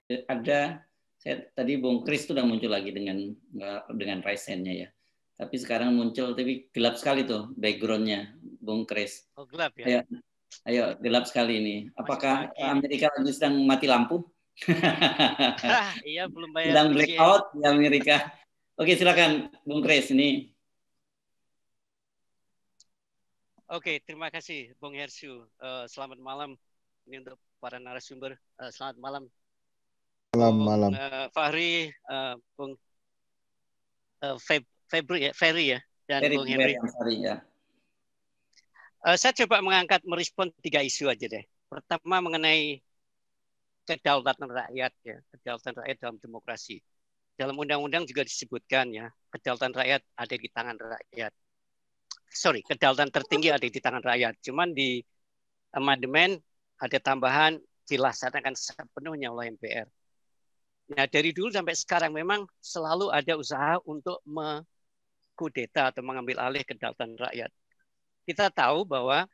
ada, saya tadi Bung Kris sudah muncul lagi dengan Ryzen-nya ya. Tapi sekarang muncul, tapi gelap sekali tuh background-nya, Bung Kris. Oh, gelap ya? Ayo, ayo gelap sekali ini. Masih Apakah pagi ini. Amerika lagi sedang mati lampu? Iya, belum bayar Sedang PGN. blackout di Amerika. Oke, silakan Bung Kris ini. Oke, terima kasih Bung Hersu. Selamat malam ini untuk para narasumber. Selamat malam Malam. Bung Fahri, Bung Ferry ya, dan Bung Henry. Ya. Saya coba merespon 3 isu aja deh. Pertama mengenai kedaulatan rakyat ya, kedaulatan rakyat dalam demokrasi. Dalam undang-undang juga disebutkan ya, kedaulatan rakyat ada di tangan rakyat. Kedaulatan tertinggi ada di tangan rakyat. Cuman di amandemen ada tambahan dilaksanakan sepenuhnya oleh MPR. Nah, dari dulu sampai sekarang memang selalu ada usaha untuk mengkudeta atau mengambil alih kedaulatan rakyat. Kita tahu bahwa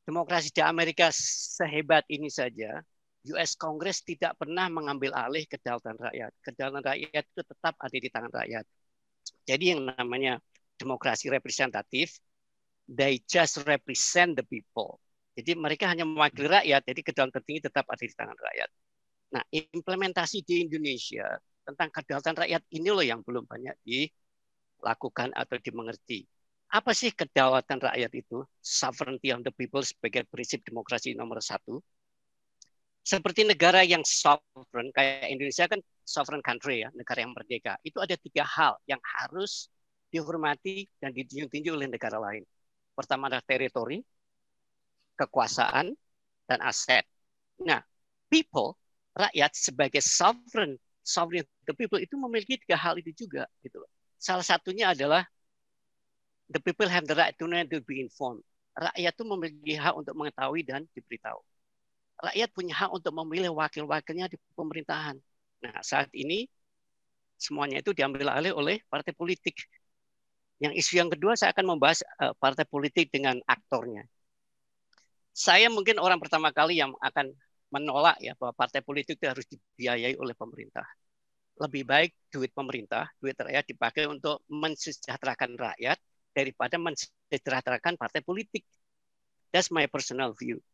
demokrasi di Amerika sehebat ini saja, US Congress tidak pernah mengambil alih kedaulatan rakyat. Kedaulatan rakyat itu tetap ada di tangan rakyat. Jadi yang namanya demokrasi representatif, they just represent the people. Jadi mereka hanya mewakili rakyat, jadi kedaulatan tertinggi tetap ada di tangan rakyat. Nah, implementasi di Indonesia tentang kedaulatan rakyat ini loh yang belum banyak dilakukan atau dimengerti. Apa sih kedaulatan rakyat itu? Sovereignty of the people sebagai prinsip demokrasi nomor 1. Seperti negara yang sovereign, kayak Indonesia kan sovereign country ya, negara yang merdeka. Itu ada 3 hal yang harus dihormati dan dijunjung oleh negara lain. Pertama adalah teritori, kekuasaan, dan aset. Nah, people, rakyat sebagai sovereign the people itu memiliki 3 hal itu juga. Gitu. Salah satunya adalah the people have the right to know and to be informed. Rakyat itu memiliki hak untuk mengetahui dan diberitahu. Rakyat punya hak untuk memilih wakil-wakilnya di pemerintahan. Nah, saat ini semuanya itu diambil alih oleh partai politik. Yang isu yang kedua saya akan membahas partai politik dengan aktornya. Saya mungkin orang pertama kali yang akan menolak ya bahwa partai politik itu harus dibiayai oleh pemerintah. Lebih baik duit pemerintah, duit rakyat dipakai untuk mensejahterakan rakyat daripada mensejahterakan partai politik. That's my personal view.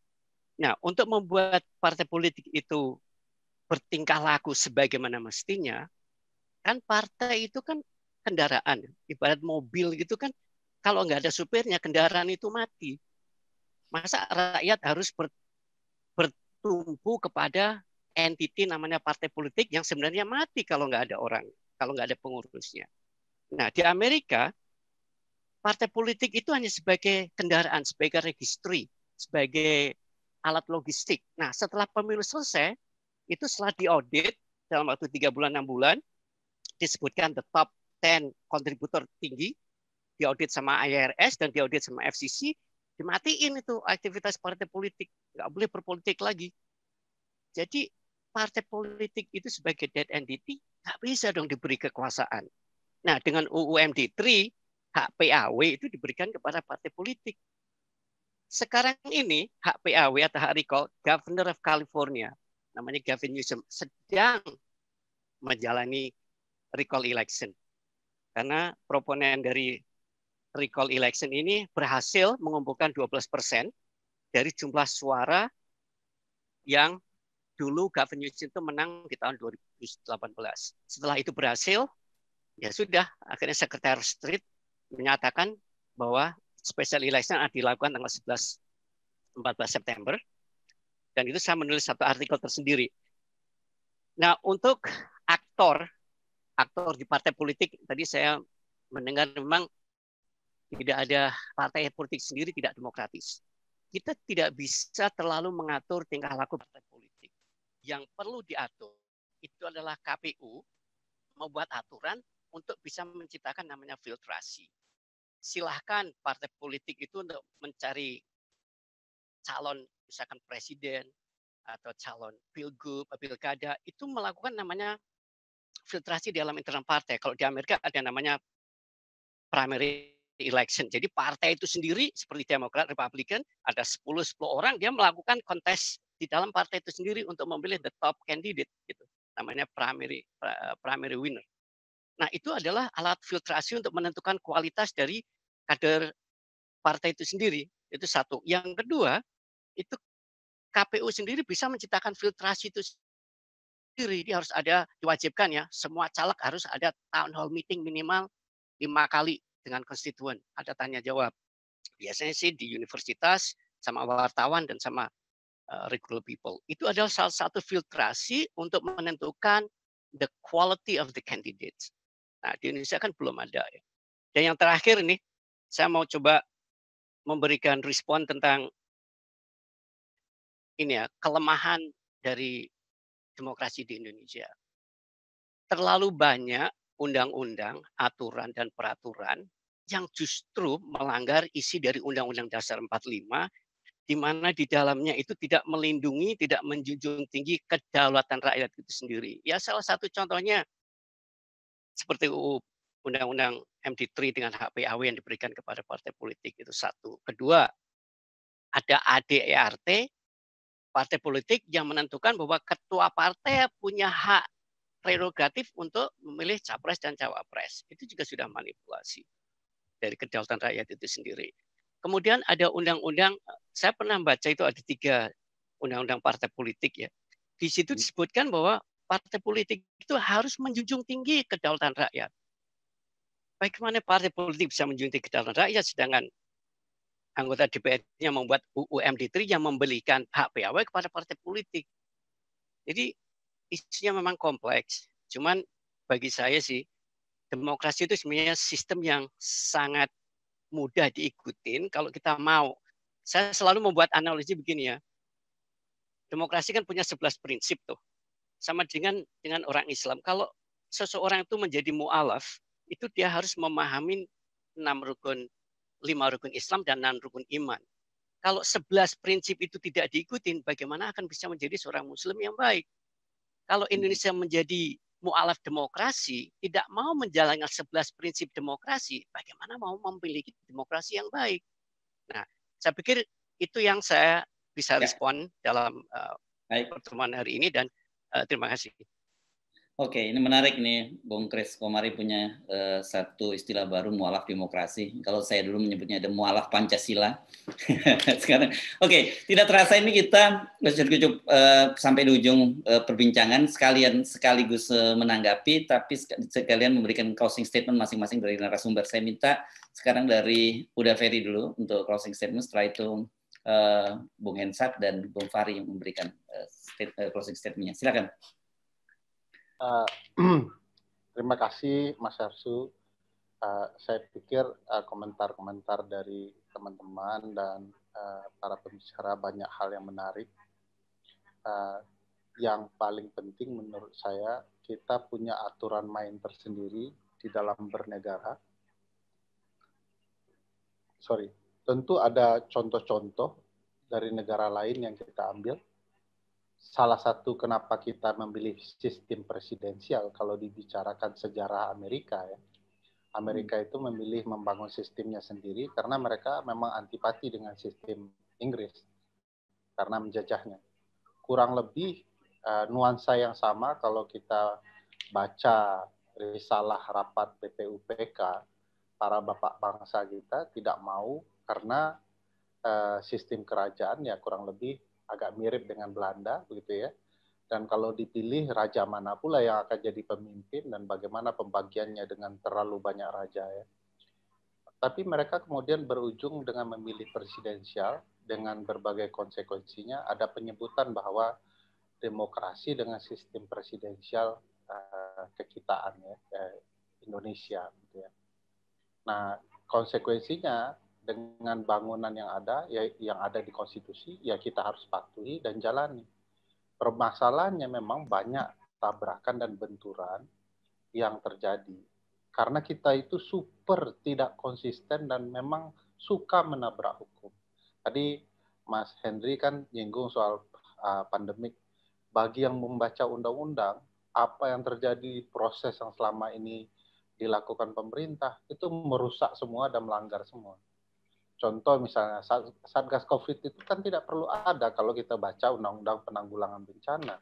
Nah, untuk membuat partai politik itu bertingkah laku sebagaimana mestinya, kan partai itu kan kendaraan, ibarat mobil gitu kan, kalau nggak ada supirnya kendaraan itu mati. Masa rakyat harus bertumpu kepada entiti namanya partai politik yang sebenarnya mati kalau nggak ada orang, kalau nggak ada pengurusnya. Nah, di Amerika, partai politik itu hanya sebagai kendaraan, sebagai registry, sebagai alat logistik. Nah, setelah pemilu selesai, itu setelah diaudit dalam waktu 3 bulan, 6 bulan, disebutkan the top 10 kontributor tinggi, diaudit sama IRS dan diaudit sama FCC, dimatiin itu aktivitas partai politik, nggak boleh berpolitik lagi. Jadi partai politik itu sebagai dead entity nggak bisa dong diberi kekuasaan. Nah, dengan UU MD3, hak PAW itu diberikan kepada partai politik. Sekarang ini hak PAW atau hak recall, Governor of California, namanya Gavin Newsom, sedang menjalani recall election. Karena proponen dari recall election ini berhasil mengumpulkan 12% dari jumlah suara yang dulu Gavin Newsom itu menang di tahun 2018. Setelah itu berhasil, ya sudah, akhirnya Secretary of State menyatakan bahwa special election akan dilakukan tanggal 14 September. Dan itu saya menulis satu artikel tersendiri. Nah, untuk aktor di partai politik, tadi saya mendengar memang tidak ada partai politik sendiri tidak demokratis. Kita tidak bisa terlalu mengatur tingkah laku partai politik. Yang perlu diatur itu adalah KPU membuat aturan untuk bisa menciptakan namanya filtrasi. Silahkan partai politik itu untuk mencari calon misalkan presiden atau calon pilgub, pilkada itu melakukan namanya filtrasi di dalam internal partai. Kalau di Amerika ada namanya primary election. Jadi partai itu sendiri seperti Demokrat, Republikan ada 10 orang dia melakukan kontes di dalam partai itu sendiri untuk memilih the top candidate gitu. Namanya primary winner. Nah, itu adalah alat filtrasi untuk menentukan kualitas dari kader partai itu sendiri. Itu satu. Yang kedua, itu KPU sendiri bisa menciptakan filtrasi itu sendiri. Dia harus ada, diwajibkan ya, semua caleg harus ada town hall meeting minimal 5 kali dengan konstituen. Ada tanya jawab. Biasanya sih di universitas, sama wartawan, dan sama regular people. Itu adalah salah satu filtrasi untuk menentukan the quality of the candidates. Nah, di Indonesia kan belum ada ya. Dan yang terakhir nih, saya mau coba memberikan respon tentang ini ya, kelemahan dari demokrasi di Indonesia. Terlalu banyak undang-undang, aturan, dan peraturan yang justru melanggar isi dari Undang-Undang Dasar 45, di mana di dalamnya itu tidak melindungi, tidak menjunjung tinggi kedaulatan rakyat itu sendiri. Ya, salah satu contohnya seperti UU Undang-Undang MD3 dengan hak PAW yang diberikan kepada partai politik, itu satu. Kedua, ada ADERT, partai politik yang menentukan bahwa ketua partai punya hak prerogatif untuk memilih capres dan cawapres. Itu juga sudah manipulasi dari kedaulatan rakyat itu sendiri. Kemudian ada undang-undang, saya pernah baca itu ada 3 undang-undang partai politik ya. Di situ disebutkan bahwa partai politik itu harus menjunjung tinggi kedaulatan rakyat. Bagaimana partai politik bisa menjunjung tinggi kedaulatan rakyat sedangkan anggota DPR-nya membuat UU MD3 yang memberikan hak PAW kepada partai politik. Jadi isunya memang kompleks. Cuman bagi saya sih demokrasi itu sebenarnya sistem yang sangat mudah diikutin kalau kita mau. Saya selalu membuat analogi begini ya. Demokrasi kan punya 11 prinsip tuh. Sama dengan orang Islam. Kalau seseorang itu menjadi mu'alaf, itu dia harus memahami 5 rukun Islam dan 6 rukun iman. Kalau 11 prinsip itu tidak diikutin, bagaimana akan bisa menjadi seorang muslim yang baik? Kalau Indonesia menjadi mu'alaf demokrasi, tidak mau menjalankan 11 prinsip demokrasi, bagaimana mau memiliki demokrasi yang baik? Nah, saya pikir itu yang saya bisa respon dalam pertemuan hari ini, dan terima kasih. Oke, ini menarik nih, Bung Kris Komari punya satu istilah baru, mualaf demokrasi. Kalau saya dulu menyebutnya ada mualaf Pancasila. Sekarang, oke, tidak terasa ini kita cukup sampai di ujung perbincangan, sekaligus menanggapi, tapi sekalian memberikan closing statement masing-masing dari narasumber. Saya minta sekarang dari Uda Ferry dulu untuk closing statement, setelah itu Bung Hensat dan Bung Fahri yang memberikan closing statement-nya. Silakan. Terima kasih Mas Arsu. Saya pikir komentar-komentar dari teman-teman dan para pembicara banyak hal yang menarik. Yang paling penting menurut saya, kita punya aturan main tersendiri di dalam bernegara. Tentu ada contoh-contoh dari negara lain yang kita ambil. Salah satu kenapa kita memilih sistem presidensial, kalau dibicarakan sejarah Amerika ya. Amerika itu memilih membangun sistemnya sendiri karena mereka memang antipati dengan sistem Inggris karena menjajahnya. Kurang lebih nuansa yang sama kalau kita baca risalah rapat BPUPK, para bapak bangsa kita tidak mau karena sistem kerajaan ya kurang lebih agak mirip dengan Belanda begitu ya. Dan kalau dipilih raja mana pula yang akan jadi pemimpin dan bagaimana pembagiannya dengan terlalu banyak raja ya. Tapi mereka kemudian berujung dengan memilih presidensial dengan berbagai konsekuensinya. Ada penyebutan bahwa demokrasi dengan sistem presidensial kekitaan ya Indonesia gitu ya. Nah, konsekuensinya dengan bangunan yang ada di konstitusi, ya kita harus patuhi dan jalani. Permasalahannya memang banyak tabrakan dan benturan yang terjadi. Karena kita itu super tidak konsisten dan memang suka menabrak hukum. Tadi Mas Henry kan nyinggung soal pandemik. Bagi yang membaca undang-undang, apa yang terjadi, proses yang selama ini dilakukan pemerintah, itu merusak semua dan melanggar semua. contoh misalnya Satgas COVID itu kan tidak perlu ada kalau kita baca Undang-Undang Penanggulangan Bencana.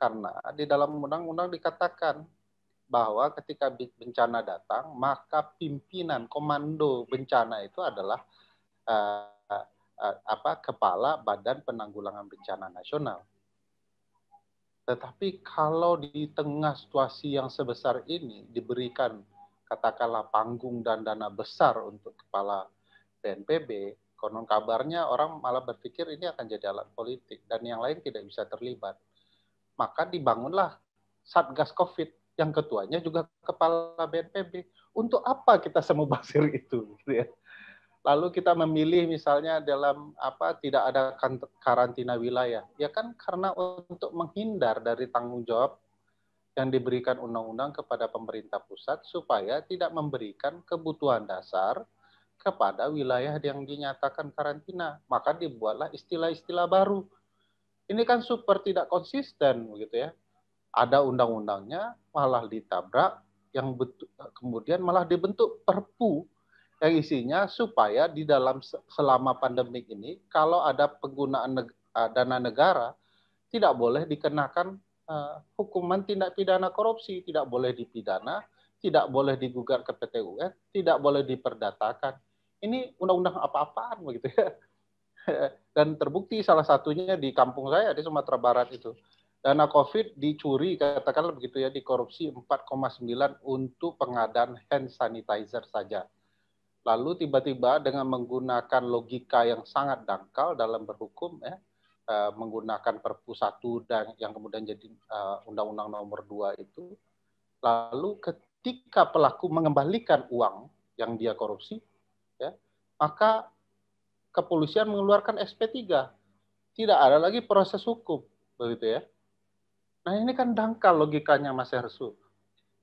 Karena di dalam undang-undang dikatakan bahwa ketika bencana datang, maka pimpinan komando bencana itu adalah Kepala Badan Penanggulangan Bencana Nasional. Tetapi kalau di tengah situasi yang sebesar ini diberikan katakanlah panggung dan dana besar untuk kepala BNPB, konon kabarnya orang malah berpikir ini akan jadi alat politik dan yang lain tidak bisa terlibat. Maka dibangunlah Satgas COVID yang ketuanya juga kepala BNPB. Untuk apa kita semubazir itu? Gitu ya. Lalu kita memilih misalnya dalam tidak ada karantina wilayah. Ya kan karena untuk menghindar dari tanggung jawab yang diberikan undang-undang kepada pemerintah pusat supaya tidak memberikan kebutuhan dasar kepada wilayah yang dinyatakan karantina. Maka dibuatlah istilah-istilah baru. Ini kan super tidak konsisten begitu ya. Ada undang-undangnya malah ditabrak, yang kemudian malah dibentuk Perpu yang isinya supaya di dalam selama pandemik ini kalau ada penggunaan dana negara tidak boleh dikenakan hukuman tindak pidana korupsi, tidak boleh dipidana, tidak boleh digugat ke PT UN, tidak boleh diperdatakan. Ini undang-undang apa-apaan begitu ya. Dan terbukti salah satunya di kampung saya di Sumatera Barat itu. Dana COVID dicuri katakanlah begitu ya, dikorupsi 4,9 untuk pengadaan hand sanitizer saja. Lalu tiba-tiba dengan menggunakan logika yang sangat dangkal dalam berhukum, menggunakan Perpu 1 dan yang kemudian jadi Undang-Undang Nomor 2 itu, lalu ketika pelaku mengembalikan uang yang dia korupsi, ya, maka kepolisian mengeluarkan SP3, tidak ada lagi proses hukum, begitu ya. Nah ini kan dangkal logikanya Mas Hersu.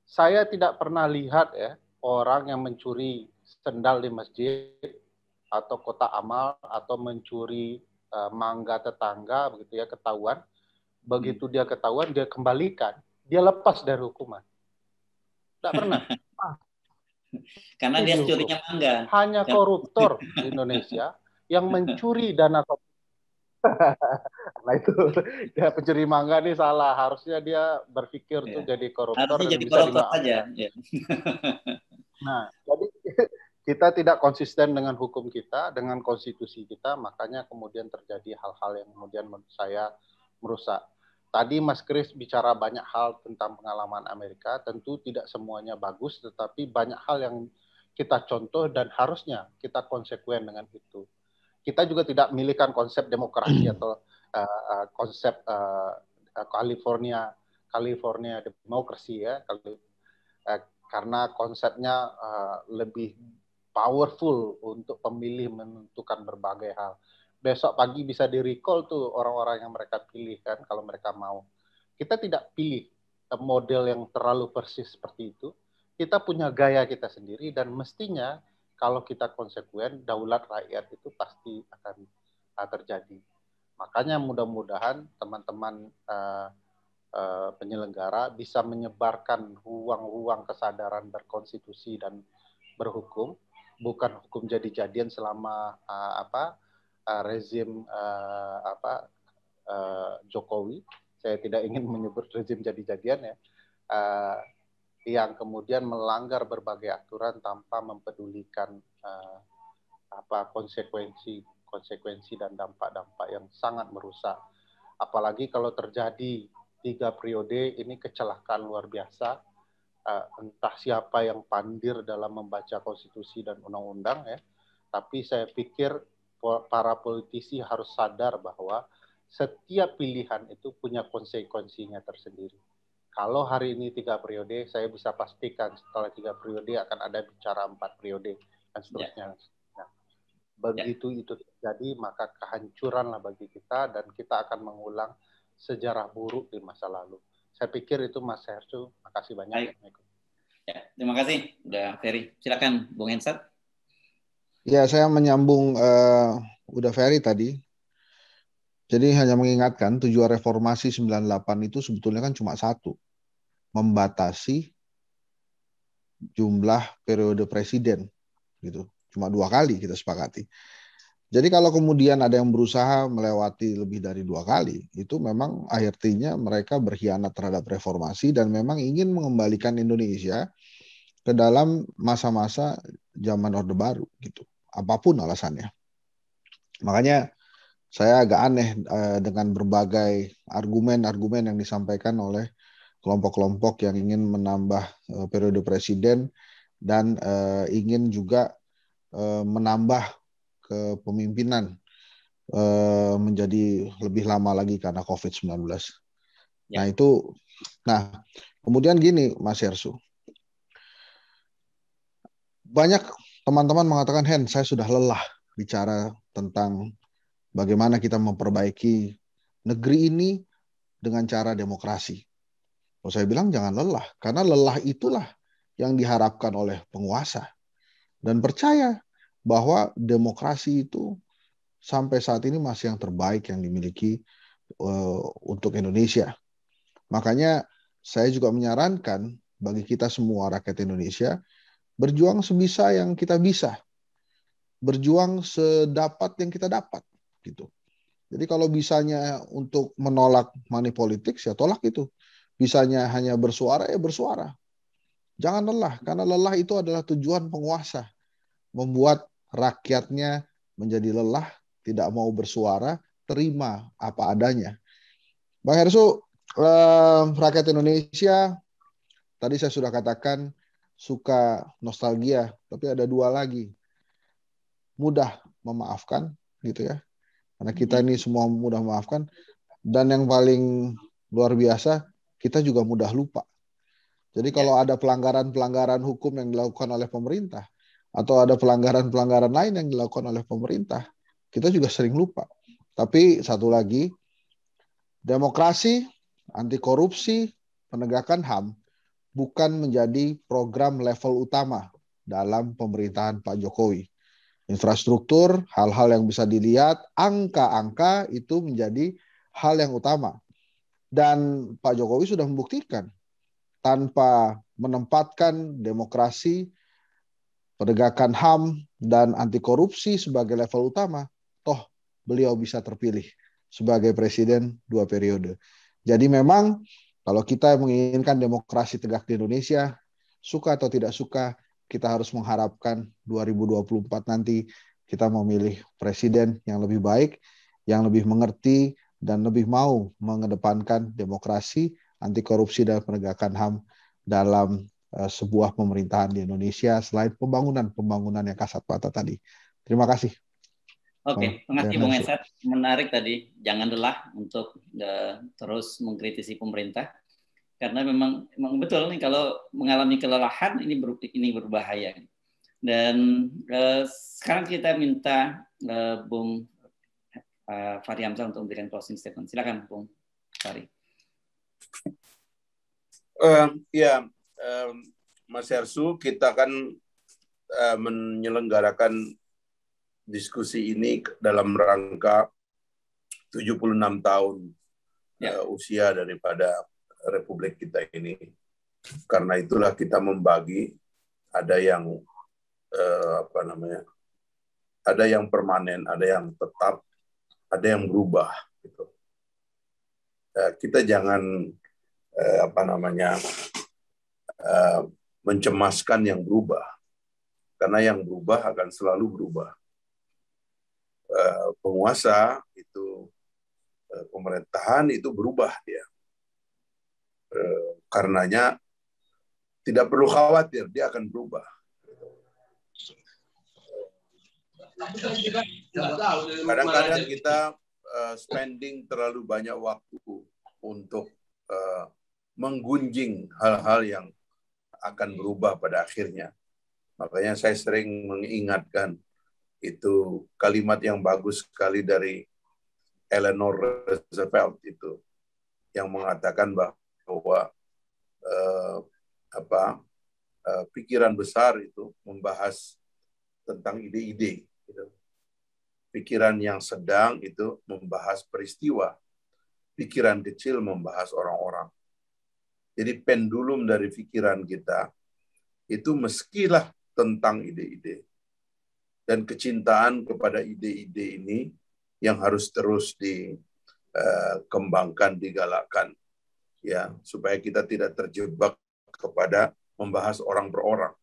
Saya tidak pernah lihat ya orang yang mencuri sendal di masjid atau kotak amal atau mencuri mangga tetangga begitu ya ketahuan. Begitu dia ketahuan dia kembalikan, dia lepas dari hukuman. Tidak pernah. Karena dia curinya mangga. Hanya koruptor di Indonesia yang mencuri dana korupsi. Nah itu ya, pencuri mangga nih salah. Harusnya dia berpikir tuh jadi koruptor. Harusnya dan jadi bisa koruptor saja. Ya. Nah, jadi kita tidak konsisten dengan hukum kita, dengan konstitusi kita, makanya kemudian terjadi hal-hal yang kemudian menurut saya merusak. Tadi Mas Kris bicara banyak hal tentang pengalaman Amerika, tentu tidak semuanya bagus, tetapi banyak hal yang kita contoh dan harusnya kita konsekuen dengan itu. Kita juga tidak memilihkan konsep demokrasi atau konsep California demokrasi ya, karena konsepnya lebih powerful untuk pemilih menentukan berbagai hal. Besok pagi bisa di-recall tuh orang-orang yang mereka pilih kan kalau mereka mau. Kita tidak pilih model yang terlalu persis seperti itu. Kita punya gaya kita sendiri dan mestinya kalau kita konsekuen, daulat rakyat itu pasti akan terjadi. Makanya mudah-mudahan teman-teman penyelenggara bisa menyebarkan ruang-ruang kesadaran berkonstitusi dan berhukum, bukan hukum jadi-jadian selama rezim Jokowi. Saya tidak ingin menyebut rezim jadi-jadian ya. Yang kemudian melanggar berbagai aturan tanpa mempedulikan konsekuensi dan dampak-dampak yang sangat merusak. Apalagi kalau terjadi 3 periode, ini kecelakaan luar biasa. Entah siapa yang pandir dalam membaca konstitusi dan undang-undang ya. Tapi saya pikir para politisi harus sadar bahwa setiap pilihan itu punya konsekuensinya tersendiri. Kalau hari ini 3 periode, saya bisa pastikan setelah 3 periode akan ada bicara 4 periode dan seterusnya. Nah, begitu itu terjadi, maka kehancuranlah bagi kita dan kita akan mengulang sejarah buruk di masa lalu. Saya pikir itu Mas Hersu. Makasih banyak. Ya, terima kasih, udah Ferry. Silakan, Bung Hensat. Ya, saya menyambung udah Ferry tadi. Jadi hanya mengingatkan tujuan reformasi 98 itu sebetulnya kan cuma satu. Membatasi jumlah periode presiden gitu. cuma 2 kali kita sepakati. Jadi kalau kemudian ada yang berusaha melewati lebih dari 2 kali, itu memang artinya mereka berkhianat terhadap reformasi dan memang ingin mengembalikan Indonesia ke dalam masa-masa zaman Orde Baru gitu. Apapun alasannya. Makanya saya agak aneh dengan berbagai argumen-argumen yang disampaikan oleh kelompok-kelompok yang ingin menambah periode presiden dan ingin juga menambah kepemimpinan menjadi lebih lama lagi karena COVID-19. Ya. Nah, kemudian gini Mas Hersu. Banyak teman-teman mengatakan, Hen, saya sudah lelah bicara tentang bagaimana kita memperbaiki negeri ini dengan cara demokrasi. Saya bilang jangan lelah, karena lelah itulah yang diharapkan oleh penguasa. Dan percaya bahwa demokrasi itu sampai saat ini masih yang terbaik yang dimiliki untuk Indonesia. Makanya saya juga menyarankan bagi kita semua rakyat Indonesia, berjuang sebisa yang kita bisa. Berjuang sedapat yang kita dapat. Gitu. Jadi kalau bisanya untuk menolak money politics, ya tolak itu. Bisanya hanya bersuara, ya bersuara. Jangan lelah, karena lelah itu adalah tujuan penguasa. Membuat rakyatnya menjadi lelah, tidak mau bersuara, terima apa adanya. Bang Hersu, rakyat Indonesia, tadi saya sudah katakan, suka nostalgia, tapi ada 2 lagi. Mudah memaafkan, gitu ya. Karena kita ini semua mudah memaafkan. Dan yang paling luar biasa, kita juga mudah lupa. Jadi kalau ada pelanggaran-pelanggaran hukum yang dilakukan oleh pemerintah, atau ada pelanggaran-pelanggaran lain yang dilakukan oleh pemerintah, kita juga sering lupa. Tapi satu lagi, demokrasi, anti korupsi, penegakan HAM, bukan menjadi program level utama dalam pemerintahan Pak Jokowi. Infrastruktur, hal-hal yang bisa dilihat, angka-angka itu menjadi hal yang utama. Dan Pak Jokowi sudah membuktikan tanpa menempatkan demokrasi, penegakan HAM, dan anti korupsi sebagai level utama, toh beliau bisa terpilih sebagai presiden 2 periode. Jadi memang kalau kita menginginkan demokrasi tegak di Indonesia, suka atau tidak suka, kita harus mengharapkan 2024 nanti kita memilih presiden yang lebih baik, yang lebih mengerti, dan lebih mau mengedepankan demokrasi, anti korupsi, dan penegakan HAM dalam sebuah pemerintahan di Indonesia selain pembangunan yang kasat mata tadi. Terima kasih. Oke, terima kasih Bung Esat. Menarik tadi, jangan lelah untuk terus mengkritisi pemerintah. Karena memang betul nih kalau mengalami kelelahan ini berbahaya. Dan sekarang kita minta Bung Fahri Hamzah untuk memberikan closing statement. Silakan Bung Fahri. Mas Hersu, kita kan menyelenggarakan diskusi ini dalam rangka 76 tahun usia daripada Republik kita ini. Karena itulah kita membagi, ada yang ada yang permanen, ada yang tetap, ada yang berubah. Gitu. Kita jangan mencemaskan yang berubah, karena yang berubah akan selalu berubah. Penguasa itu, pemerintahan itu berubah dia. Karenanya tidak perlu khawatir, dia akan berubah. Kadang-kadang kita spending terlalu banyak waktu untuk menggunjing hal-hal yang akan berubah pada akhirnya. Makanya saya sering mengingatkan itu kalimat yang bagus sekali dari Eleanor Roosevelt itu, yang mengatakan bahwa pikiran besar itu membahas tentang ide-ide. Pikiran yang sedang itu membahas peristiwa. Pikiran kecil membahas orang-orang. Jadi pendulum dari pikiran kita itu meskilah tentang ide-ide, dan kecintaan kepada ide-ide ini yang harus terus dikembangkan, digalakkan, ya, supaya kita tidak terjebak kepada membahas orang per orang.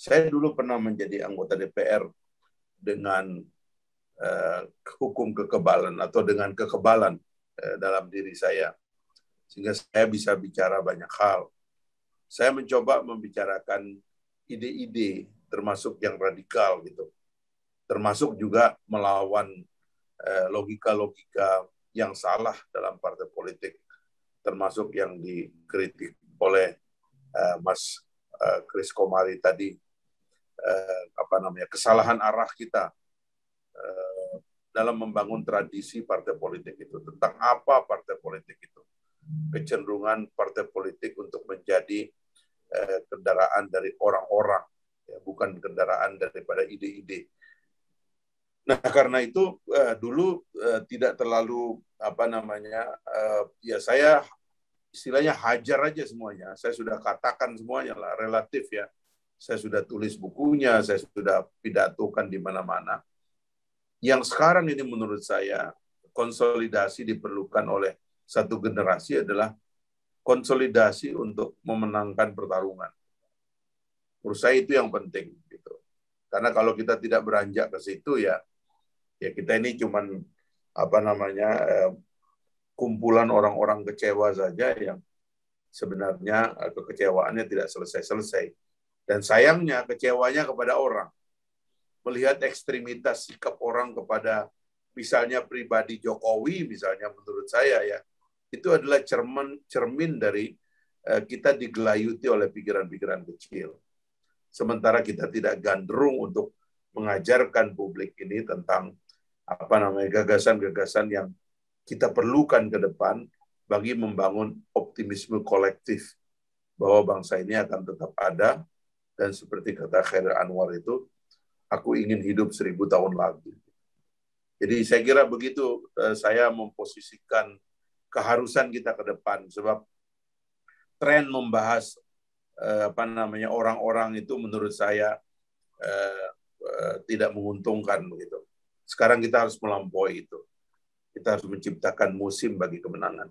Saya dulu pernah menjadi anggota DPR dengan hukum kekebalan atau dengan kekebalan dalam diri saya, sehingga saya bisa bicara banyak hal. Saya mencoba membicarakan ide-ide, termasuk yang radikal gitu, termasuk juga melawan logika-logika yang salah dalam partai politik, termasuk yang dikritik oleh Mas Chris Komari tadi, kesalahan arah kita dalam membangun tradisi partai politik itu. Tentang apa partai politik itu? Kecenderungan partai politik untuk menjadi kendaraan dari orang-orang, ya, bukan kendaraan daripada ide-ide. Nah, karena itu dulu tidak terlalu ya saya istilahnya hajar aja semuanya. Saya sudah katakan semuanya lah, relatif ya. Saya sudah tulis bukunya, saya sudah pidatokan di mana-mana. Yang sekarang ini menurut saya konsolidasi diperlukan oleh satu generasi adalah konsolidasi untuk memenangkan pertarungan. Menurut saya itu yang penting gitu. Karena kalau kita tidak beranjak ke situ ya kita ini cuman kumpulan orang-orang kecewa saja yang sebenarnya kekecewaannya tidak selesai-selesai. Dan sayangnya kecewanya kepada orang. Melihat ekstremitas sikap orang kepada misalnya pribadi Jokowi misalnya, menurut saya ya, itu adalah cermin dari kita digelayuti oleh pikiran-pikiran kecil. Sementara kita tidak gandrung untuk mengajarkan publik ini tentang gagasan-gagasan yang kita perlukan ke depan bagi membangun optimisme kolektif bahwa bangsa ini akan tetap ada. Dan seperti kata Khairil Anwar itu, aku ingin hidup 1000 tahun lagi. Jadi saya kira begitu saya memposisikan keharusan kita ke depan, sebab tren membahas orang-orang itu menurut saya tidak menguntungkan begitu. Sekarang kita harus melampaui itu. Kita harus menciptakan musim bagi kemenangan.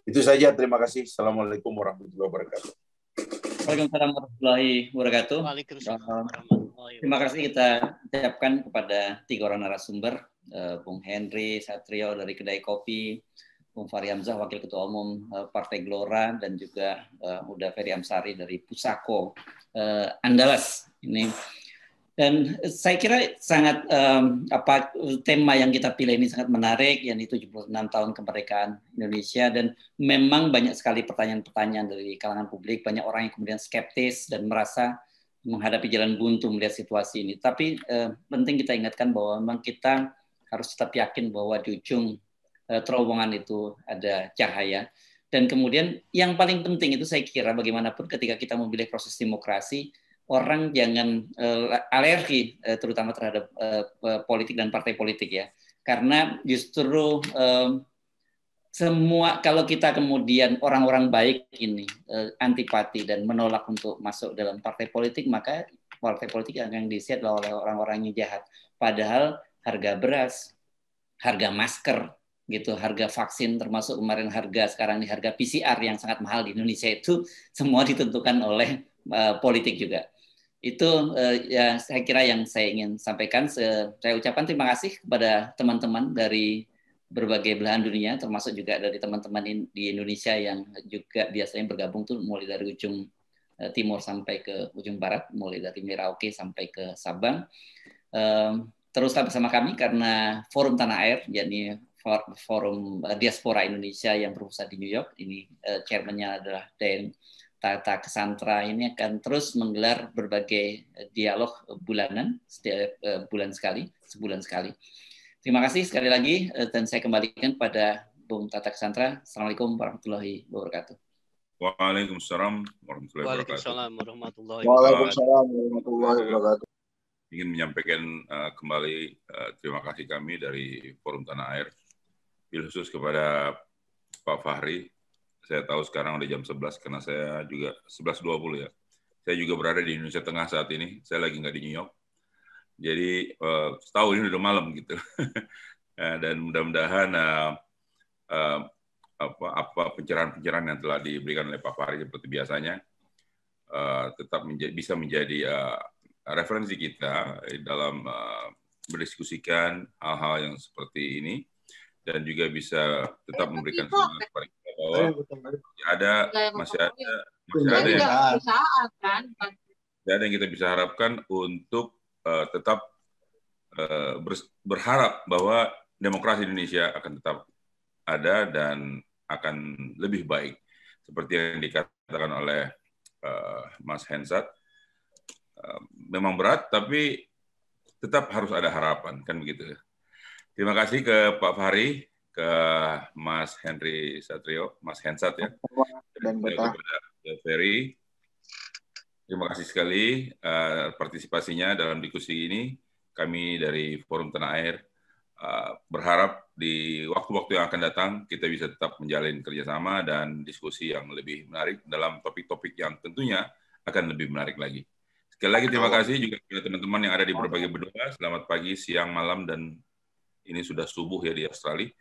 Itu saja, terima kasih. Assalamualaikum warahmatullahi wabarakatuh. Waalaikumsalam warahmatullahi wabarakatuh. Terima kasih kita ucapkan kepada 3 orang narasumber, Bung Henry Satrio dari Kedai Kopi, Bung Fahri Hamzah, Wakil Ketua Umum Partai Gelora, dan juga Uda Ferry Amsari dari Pusako Andalas. Ini. Dan saya kira sangat tema yang kita pilih ini sangat menarik, yakni 76 tahun kemerdekaan Indonesia, dan memang banyak sekali pertanyaan-pertanyaan dari kalangan publik, banyak orang yang kemudian skeptis dan merasa menghadapi jalan buntu melihat situasi ini. Tapi penting kita ingatkan bahwa memang kita harus tetap yakin bahwa di ujung terowongan itu ada cahaya. Dan kemudian yang paling penting itu saya kira bagaimanapun ketika kita memilih proses demokrasi, orang jangan alergi terutama terhadap politik dan partai politik ya, karena justru semua kalau kita kemudian orang-orang baik ini antipati dan menolak untuk masuk dalam partai politik, maka partai politik yang diisi adalah oleh orang-orang yang jahat. Padahal harga beras, harga masker gitu, harga vaksin, termasuk kemarin harga sekarang ini harga PCR yang sangat mahal di Indonesia, itu semua ditentukan oleh politik juga. Itu ya saya kira yang saya ingin sampaikan. Saya ucapkan terima kasih kepada teman-teman dari berbagai belahan dunia, termasuk juga dari teman-teman di Indonesia yang juga biasanya bergabung tuh mulai dari ujung timur sampai ke ujung barat, mulai dari Merauke sampai ke Sabang. Teruslah bersama kami karena Forum Tanah Air, yakni Forum Diaspora Indonesia yang berpusat di New York, ini chairman-nya adalah Den Tata Cassandra, ini akan terus menggelar berbagai dialog bulanan, setiap sebulan sekali. Terima kasih sekali lagi, dan saya kembalikan pada Bung Tata Cassandra. Assalamualaikum warahmatullahi wabarakatuh. Waalaikumsalam warahmatullahi wabarakatuh. Waalaikumsalam warahmatullahi wabarakatuh. Ingin menyampaikan kembali terima kasih kami dari Forum Tanah Air, khusus kepada Pak Fahri. Saya tahu sekarang udah jam 11 karena saya juga 11.20 ya. Saya juga berada di Indonesia Tengah saat ini. Saya lagi nggak di New York. Jadi setahun ini udah malam gitu. Dan mudah-mudahan apa pencerahan-pencerahan yang telah diberikan oleh Pak Fahri seperti biasanya tetap bisa menjadi referensi kita dalam berdiskusikan hal-hal yang seperti ini, dan juga bisa tetap memberikan semangat kepada kita bahwa masih ada yang kita bisa harapkan untuk tetap berharap bahwa demokrasi Indonesia akan tetap ada dan akan lebih baik. Seperti yang dikatakan oleh Mas Hensat, memang berat, tapi tetap harus ada harapan, kan begitu. Terima kasih ke Pak Fahri, ke Mas Henry Satrio, Mas Hensat ya, dan kepada Ferry. Terima kasih sekali partisipasinya dalam diskusi ini. Kami dari Forum Tanah Air berharap di waktu-waktu yang akan datang kita bisa tetap menjalin kerjasama dan diskusi yang lebih menarik dalam topik-topik yang tentunya akan lebih menarik lagi. Sekali lagi terima kasih juga kepada teman-teman yang ada di berbagai benua. Selamat pagi, siang, malam, dan ini sudah subuh ya di Australia.